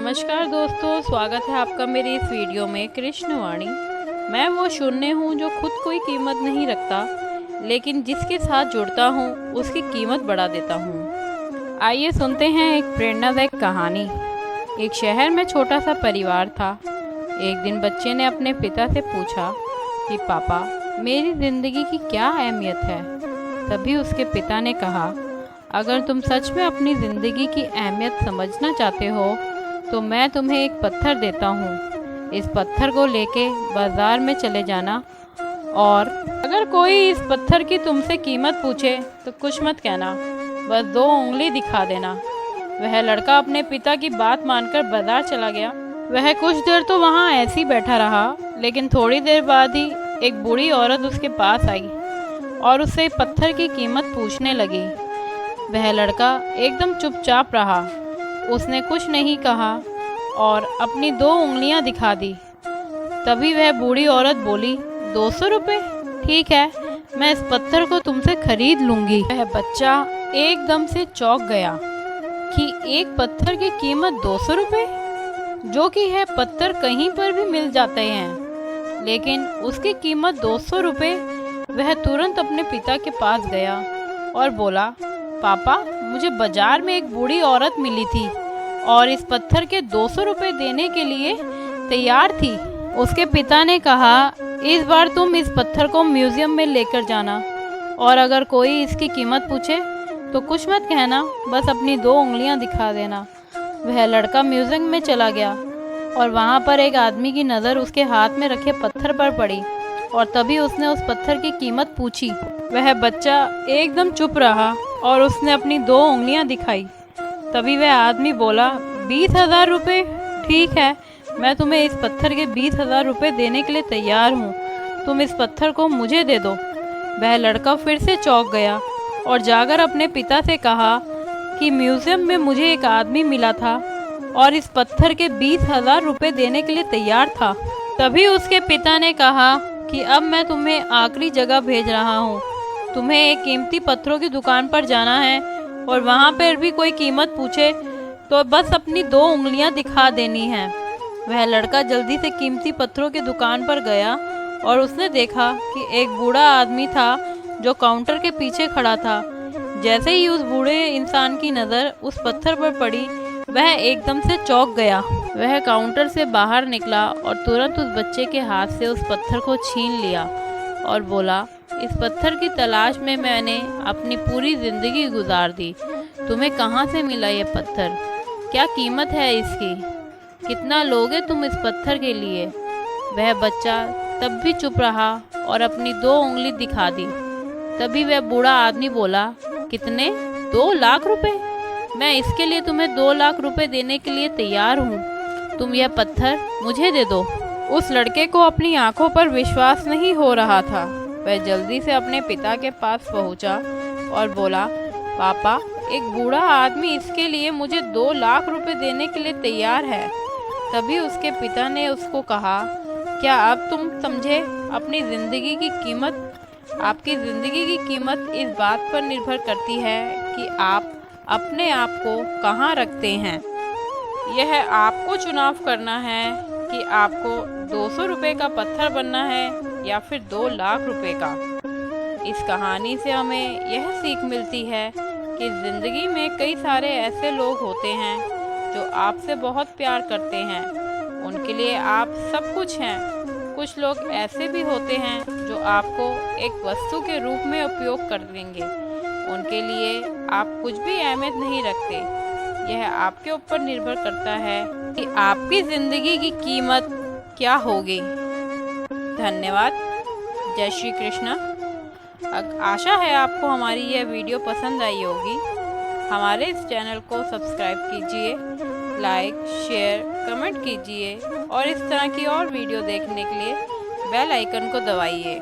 नमस्कार दोस्तों, स्वागत है आपका मेरी इस वीडियो में। कृष्णवाणी। मैं वो शून्य हूँ जो खुद कोई कीमत नहीं रखता, लेकिन जिसके साथ जुड़ता हूँ उसकी कीमत बढ़ा देता हूँ। आइए सुनते हैं एक प्रेरणादायक कहानी। एक शहर में छोटा सा परिवार था। एक दिन बच्चे ने अपने पिता से पूछा कि पापा, मेरी ज़िंदगी की क्या अहमियत है। तभी उसके पिता ने कहा, अगर तुम सच में अपनी ज़िंदगी की अहमियत समझना चाहते हो तो मैं तुम्हें एक पत्थर देता हूँ। इस पत्थर को लेके बाज़ार में चले जाना और अगर कोई इस पत्थर की तुमसे कीमत पूछे तो कुछ मत कहना, बस 2 उंगली दिखा देना। वह लड़का अपने पिता की बात मानकर बाज़ार चला गया। वह कुछ देर तो वहाँ ऐसे ही बैठा रहा, लेकिन थोड़ी देर बाद ही एक बूढ़ी औरत उसके पास आई और उससे पत्थर की कीमत पूछने लगी। वह लड़का एकदम चुपचाप रहा। उसने कुछ नहीं कहा और अपनी 2 उंगलियां दिखा दी। तभी वह बूढ़ी औरत बोली, 200 रुपये? ठीक है, मैं इस पत्थर को तुमसे खरीद लूंगी। वह बच्चा एकदम से चौंक गया कि एक पत्थर की कीमत 200 रुपये, जो कि है पत्थर कहीं पर भी मिल जाते हैं, लेकिन उसकी कीमत 200 रुपये। वह तुरंत अपने पिता के पास गया और बोला, पापा, मुझे बाजार में एक बूढ़ी औरत मिली थी और इस पत्थर के 200 रुपये देने के लिए तैयार थी। उसके पिता ने कहा, इस बार तुम इस पत्थर को म्यूजियम में लेकर जाना और अगर कोई इसकी कीमत पूछे तो कुछ मत कहना, बस अपनी 2 उंगलियां दिखा देना। वह लड़का म्यूजियम में चला गया और वहाँ पर एक आदमी की नज़र उसके हाथ में रखे पत्थर पर पड़ी और तभी उसने उस पत्थर की कीमत पूछी। वह बच्चा एकदम चुप रहा और उसने अपनी 2 उंगलियां दिखाई। तभी वह आदमी बोला, 20,000 रुपये? ठीक है, मैं तुम्हें इस पत्थर के 20,000 रुपये देने के लिए तैयार हूँ। तुम इस पत्थर को मुझे दे दो। वह लड़का फिर से चौंक गया और जाकर अपने पिता से कहा कि म्यूजियम में मुझे एक आदमी मिला था और इस पत्थर के 20,000 रुपये देने के लिए तैयार था। तभी उसके पिता ने कहा कि अब मैं तुम्हें आखिरी जगह भेज रहा हूँ। तुम्हें एक कीमती पत्थरों की दुकान पर जाना है और वहाँ पर भी कोई कीमत पूछे तो बस अपनी 2 उंगलियाँ दिखा देनी है। वह लड़का जल्दी से कीमती पत्थरों की दुकान पर गया और उसने देखा कि एक बूढ़ा आदमी था जो काउंटर के पीछे खड़ा था। जैसे ही उस बूढ़े इंसान की नज़र उस पत्थर पर पड़ी, वह एकदम से चौंक गया। वह काउंटर से बाहर निकला और तुरंत उस बच्चे के हाथ से उस पत्थर को छीन लिया और बोला, इस पत्थर की तलाश में मैंने अपनी पूरी ज़िंदगी गुजार दी। तुम्हें कहाँ से मिला ये पत्थर? क्या कीमत है इसकी? कितना लोगे तुम इस पत्थर के लिए? वह बच्चा तब भी चुप रहा और अपनी 2 उंगली दिखा दी। तभी वह बूढ़ा आदमी बोला, कितने? 2 लाख रुपए? मैं इसके लिए तुम्हें 2 लाख रुपए देने के लिए तैयार हूँ। तुम यह पत्थर मुझे दे दो। उस लड़के को अपनी आंखों पर विश्वास नहीं हो रहा था। वह जल्दी से अपने पिता के पास पहुंचा और बोला, पापा, एक बूढ़ा आदमी इसके लिए मुझे 2 लाख रुपए देने के लिए तैयार है। तभी उसके पिता ने उसको कहा, क्या अब तुम समझे अपनी ज़िंदगी की कीमत? आपकी ज़िंदगी की कीमत इस बात पर निर्भर करती है कि आप अपने आप को कहाँ रखते हैं। यह आपको चुनाव करना है कि आपको 200 रुपये का पत्थर बनना है या फिर 2 लाख रुपए का। इस कहानी से हमें यह सीख मिलती है कि ज़िंदगी में कई सारे ऐसे लोग होते हैं जो आपसे बहुत प्यार करते हैं। उनके लिए आप सब कुछ हैं। कुछ लोग ऐसे भी होते हैं जो आपको एक वस्तु के रूप में उपयोग कर देंगे। उनके लिए आप कुछ भी अहमियत नहीं रखते। यह आपके ऊपर निर्भर करता है कि आपकी ज़िंदगी की कीमत क्या होगी। धन्यवाद। जय श्री कृष्ण। आशा है आपको हमारी यह वीडियो पसंद आई होगी। हमारे इस चैनल को सब्सक्राइब कीजिए, लाइक, शेयर, कमेंट कीजिए और इस तरह की और वीडियो देखने के लिए बेल आइकन को दबाइए।